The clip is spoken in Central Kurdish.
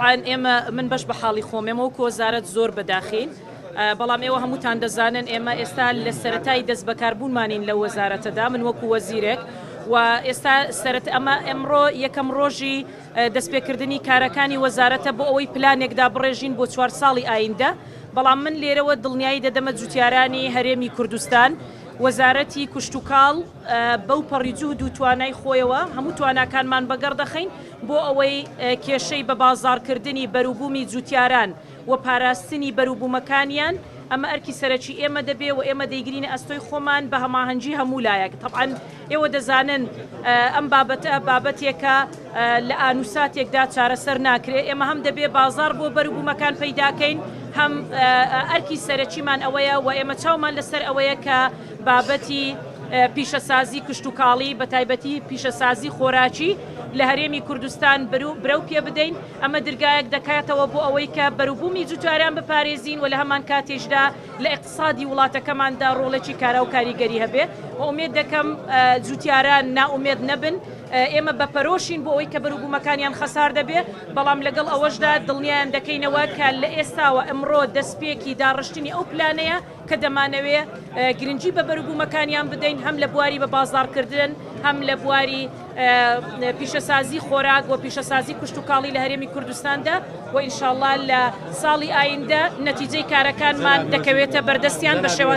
طبعا ئێمە من بەش بە حاڵی خۆمێمەوە کۆزارەت زۆر بەداخین بەڵام ئێوە هەمووتان دەزانن ئێمە ئێستا لە سەرەتای دەست بەکاربوونمانین لە وەزارەتەدا من وەکو وەزیرێک و ئێستا سەرەت ئەمڕۆ یەکەم ڕۆژی دەستپێکردنی کارەکانی وەزارەتە بۆ ئەوەی پلانێکدا بڕێژین بۆ 4 ساڵی ئایندە بەڵام من لێرەوە دڵنیایی دەدەمە جوتیارانی هەرێمی کوردستان وەزارەتی کوشت و کاڵ بەو پەڕیجوود و توانای خۆیەوە هەموو تواناکانمان بەگەڕدەخەین بۆ ئەوەی کێشەی بە بازاڕکردنی بەروبوومی جوتیاران و پاراستنی بەروبوومەکانیان ئەمە ئەرکی سەرەکی ئێمە دەبێ و ئێمە دەیگرینە ئەستۆی خۆمان بە هەماهەنگی هەموو لایەک طبعاً ئێوە دەزانن ئەم بابەتە بابەتێکە لە ئانووساتێکدا چارەسەر ناکرێت ئێمە هەم دەبێ بازار بۆ بەروبوومەکان پەیداکەین هەم ئەرکی سەرەکیمان ئەوەیە و ئێمە چاومان لەسەر ئەوەیە کە بابەتی پیشەسازی کشت و کاڵی بە تایبەتی پیشەسازی خۆراکی لە هەرێمی کوردستان برەو پێ بدەین ئەمە دەرگایەک دەکاتەوە بۆ ئەوەی کە بەروبوومی جوتیاران بپارێزین و لە هەمان کاتێشدا لە اقتصادی وڵاتەکەماندا ڕۆڵێکی کارا و کاریگەری هەبێ و ئومێد دەکەم جوتیاران ناومێد نەبن ئێمە بەپەرۆشین بۆ ئەوەی کە بەروبوومەکانیان خەسار دەبێ بەڵام لەگەڵ ئەوەشدا دڵنیایان دەکەینەوە کە لە ئێستاوە ئەمڕۆ دەستپێکی داڕشتنی ئەو پلانەیە کە دەمانەوێ گرنگی بە بەروبوومەکانیان بدەین هەم لە بواری بە بازاڕکردن هەم لە بواری پیشەسازی خۆراک و پیشەسازی کوشت و کاڵی لە هەرێمی کوردستاندا و ئینشاءڵڵا لە ساڵی ئایندە نەتیجەی کارەکانمان دەکەوێتە بەردەستیان بە شێوازی